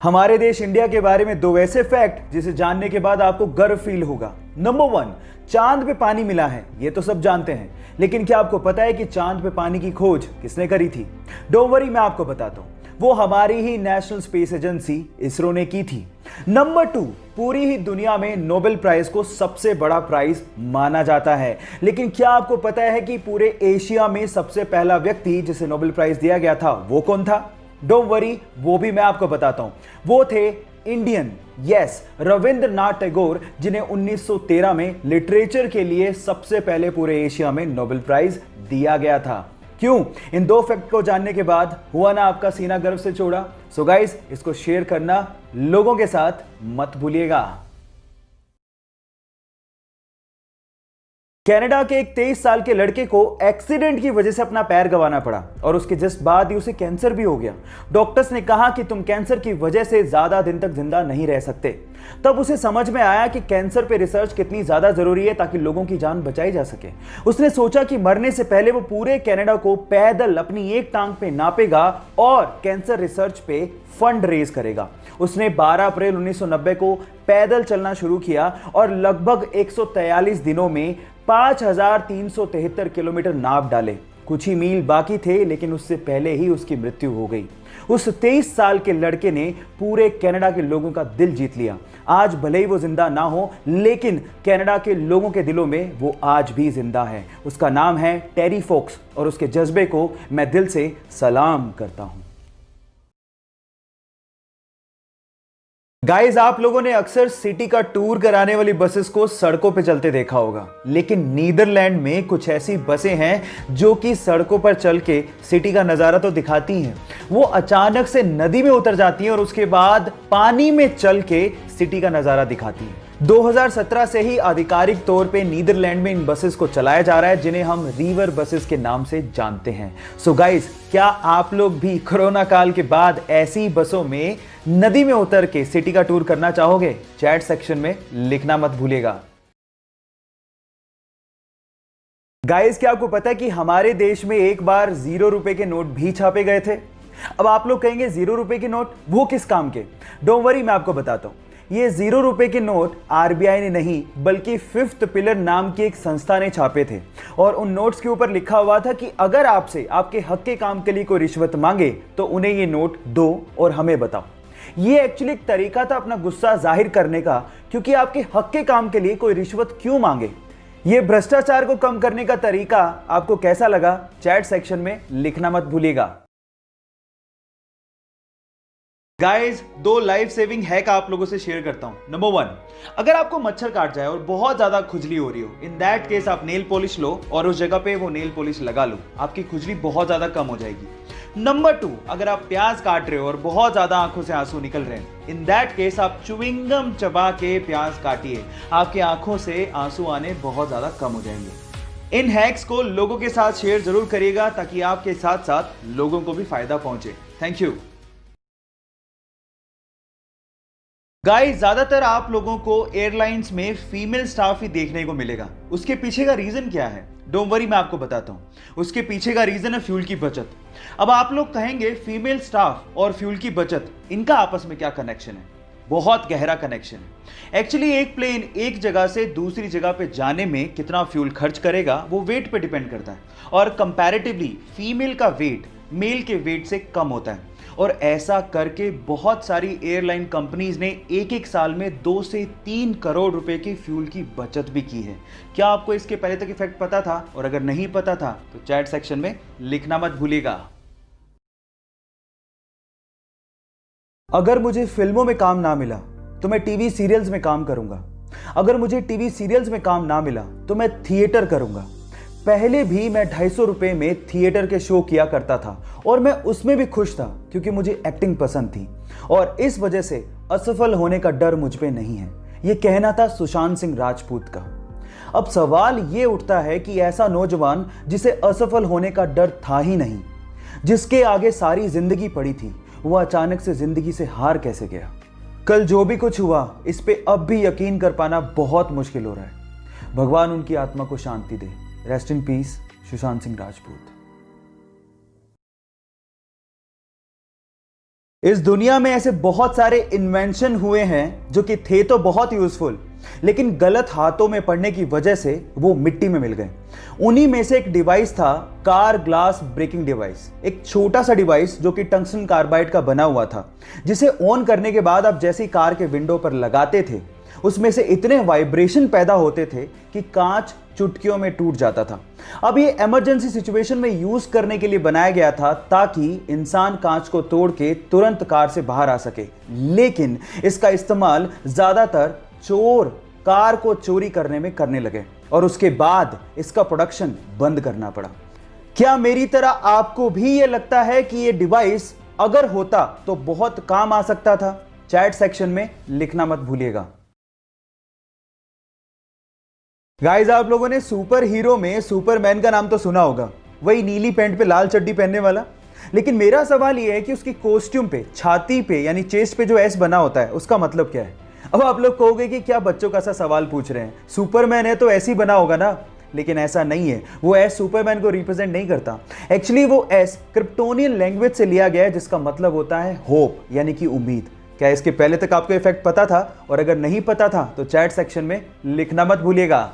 हमारे देश इंडिया के बारे में दो ऐसे फैक्ट जिसे जानने के बाद आपको गर्व फील होगा। नंबर 1, चांद पे पानी मिला है, ये तो सब जानते हैं, लेकिन क्या आपको पता है कि चांद पे पानी की खोज किसने करी थी? डोंट वरी, मैं आपको बताता हूं। वो हमारी ही नेशनल स्पेस एजेंसी इसरो ने की थी। नंबर 2, पूरी ही दुनिया में नोबेल प्राइज को सबसे बड़ा प्राइज माना जाता है, लेकिन क्या आपको पता है कि पूरे एशिया में सबसे पहला व्यक्ति जिसे नोबेल प्राइज दिया गया था वो कौन था? डोंट वरी, वो भी मैं आपको बताता हूं। वो थे इंडियन, यस, रविंद्रनाथ टैगोर, जिन्हें 1913 में लिटरेचर के लिए सबसे पहले पूरे एशिया में नोबेल प्राइज दिया गया था। क्यों? इन दो फैक्ट को जानने के बाद हुआ ना आपका सीना गर्व से चौड़ा? सो गाइस, इसको शेयर करना लोगों के साथ मत भूलिएगा। कनाडा के एक 23 साल के लड़के को एक्सीडेंट की वजह से अपना पैर गंवाना पड़ा और उसके जस्ट बाद ही उसे कैंसर भी हो गया। डॉक्टर्स ने कहा कि तुम कैंसर की वजह से ज्यादा दिन तक जिंदा नहीं रह सकते। तब उसे समझ में आया कि कैंसर पे रिसर्च कितनी ज्यादा जरूरी है ताकि लोगों की जान बचाई जा सके। उसने सोचा कि मरने से पहले वो पूरे कनाडा को पैदल अपनी एक टांग पे नापेगा और कैंसर रिसर्च पे फंड रेज करेगा। उसने 12 अप्रैल 1990 को पैदल चलना शुरू किया और लगभग 143 दिनों में 5373 किलोमीटर नाप डाले। कुछ ही मील बाकी थे, लेकिन उससे पहले ही उसकी मृत्यु हो गई। उस 23 साल के लड़के ने पूरे कनाडा के लोगों का दिल जीत लिया। आज भले ही वो जिंदा ना हो, लेकिन कनाडा के लोगों के दिलों में वो आज भी जिंदा है। उसका नाम है टेरी फोक्स और उसके जज्बे को मैं दिल से सलाम करता हूं। गाइस, आप लोगों ने अक्सर सिटी का टूर कराने वाली बसेस को सड़कों पे चलते देखा होगा, लेकिन नीदरलैंड में कुछ ऐसी बसें हैं जो कि सड़कों पर चल के सिटी का नजारा तो दिखाती हैं। वो अचानक से नदी में उतर जाती हैं और उसके बाद पानी में चल के सिटी का नजारा दिखाती हैं। 2017 से ही आधिकारिक तौर पे नीदरलैंड में इन बसेस को चलाया जा रहा है, जिन्हें हम रिवर बसेस के नाम से जानते हैं। सो गाइस, क्या आप लोग भी कोरोना काल के बाद ऐसी बसों में नदी में उतर के सिटी का टूर करना चाहोगे? चैट सेक्शन में लिखना मत भूलिएगा। गाइस, क्या आपको पता है कि हमारे देश में एक बार 0 रुपए के नोट भी छापे गए थे? अब आप लोग कहेंगे 0 रुपए के नोट वो किस काम के? डोंट वरी, मैं आपको बताता हूं। ये 0 रुपए के नोट आरबीआई ने नहीं, बल्कि फिफ्थ पिलर नाम की एक संस्था ने छापे थे और उन नोट्स के ऊपर लिखा हुआ था कि अगर आपसे आपके हक के काम के लिए कोई रिश्वत मांगे तो उन्हें ये नोट दो और हमें बताओ। ये एक्चुअली एक तरीका था अपना गुस्सा जाहिर करने का, क्योंकि आपके हक के काम के लिए कोई रिश्वत क्यों मांगे। ये भ्रष्टाचार को कम करने का तरीका आपको कैसा लगा? चैट सेक्शन में लिखना मत भूलिएगा। गाइस, 2 लाइफ सेविंग हैक आप लोगों से शेयर करता हूं। नंबर 1, अगर आपको मच्छर काट जाए और बहुत ज्यादा खुजली हो रही हो, इन दैट केस आप नेल पॉलिश लो और उस जगह पे वो नेल पॉलिश लगा लो, आपकी खुजली बहुत ज्यादा कम हो जाएगी। नंबर 2, अगर आप प्याज काट रहे हो और बहुत ज्यादा आंखों से आंसू निकल रहे हैं, इन दैट केस आप च्युइंगम चबा के प्याज काटिए, आपकी आंखों से आंसू आने बहुत ज्यादा कम हो जाएंगे। इन हैक्स को लोगों के साथ शेयर जरूर करिएगा ताकि आपके साथ साथ लोगों को भी फायदा पहुंचे। Thank you. गाइस, ज्यादातर आप लोगों को एयरलाइंस में फीमेल स्टाफ ही देखने को मिलेगा। उसके पीछे का रीजन क्या है? डोंट वरी, मैं आपको बताता हूं। उसके पीछे का रीजन है फ्यूल की बचत। अब आप लोग कहेंगे फीमेल स्टाफ और फ्यूल की बचत, इनका आपस में क्या कनेक्शन है? बहुत गहरा कनेक्शन है। एक्चुअली एक प्लेन एक जगह से दूसरी जगह पे जाने में कितना फ्यूल खर्च करेगा वो वेट पे डिपेंड करता है, और कंपैरेटिवली फीमेल का वेट मेल के वेट से कम होता है। और ऐसा करके बहुत सारी एयरलाइन कंपनीज ने एक साल में 2 से 3 करोड़ रुपए की फ्यूल की बचत भी की है। क्या आपको इसके पहले तक इफेक्ट पता था? और अगर नहीं पता था तो चैट सेक्शन में लिखना मत भूलिएगा। अगर मुझे फिल्मों में काम ना मिला तो मैं टीवी सीरियल्स में काम करूंगा। अगर मुझे टीवी सीरियल्स में काम ना मिला तो मैं थिएटर करूंगा। पहले भी मैं 250 रुपए में थिएटर के शो किया करता था और मैं उसमें भी खुश था क्योंकि मुझे एक्टिंग पसंद थी और इस वजह से असफल होने का डर मुझ पे नहीं है। यह कहना था सुशांत सिंह राजपूत का। अब सवाल यह उठता है कि ऐसा नौजवान जिसे असफल होने का डर था ही नहीं, जिसके आगे सारी जिंदगी पड़ी थी, वह अचानक से जिंदगी से हार कैसे गया? कल जो भी कुछ हुआ, इस पे अब भी यकीन कर पाना बहुत मुश्किल हो रहा है। भगवान उनकी आत्मा को शांति दे। Rest in peace, Sushant Singh Rajput. इस दुनिया में ऐसे बहुत सारे इन्वेंशन हुए हैं जो कि थे तो बहुत यूजफुल, लेकिन गलत हाथों में पड़ने की वजह से वो मिट्टी में मिल गए। उन्हीं में से एक डिवाइस था कार ग्लास ब्रेकिंग डिवाइस। एक छोटा सा डिवाइस जो कि टंगस्टन कार्बाइड का बना हुआ था, जिसे ऑन करने के बाद आप जैसे ही कार के विंडो पर लगाते थे, उसमें से इतने वाइब्रेशन पैदा होते थे कि कांच चुटकियों में टूट जाता था। अब ये इमरजेंसी सिचुएशन में यूज करने के लिए बनाया गया था ताकि इंसान कांच को तोड़ के तुरंत कार से बाहर आ सके, लेकिन इसका इस्तेमाल ज्यादातर चोर कार को चोरी करने में करने लगे और उसके बाद इसका प्रोडक्शन बंद करना पड़ा। क्या मेरी तरह आपको भी ये लगता है कि ये डिवाइस अगर होता तो बहुत काम आ सकता था? चैट सेक्शन में लिखना मत भूलिएगा। गाइस, आप लोगों ने सुपर हीरो में सुपरमैन का नाम तो सुना होगा, वही नीली पैंट पे लाल चड्डी पहनने वाला। लेकिन मेरा सवाल यह है कि उसकी कॉस्ट्यूम पे, छाती पे यानी चेस्ट पे जो एस बना होता है, उसका मतलब क्या है? अब आप लोग कहोगे कि क्या बच्चों का सा सवाल पूछ रहे हैं, सुपरमैन है तो ऐसे ही बना होगा ना। लेकिन ऐसा नहीं है, वो एस सुपरमैन को रिप्रेजेंट नहीं करता। एक्चुअली वो एस क्रिप्टोनियन लैंग्वेज से लिया गया है, जिसका मतलब होता है होप, यानी कि उम्मीद। क्या इसके पहले तक आपको इफेक्ट पता था? और अगर नहीं पता था तो चैट सेक्शन में लिखना मत भूलिएगा।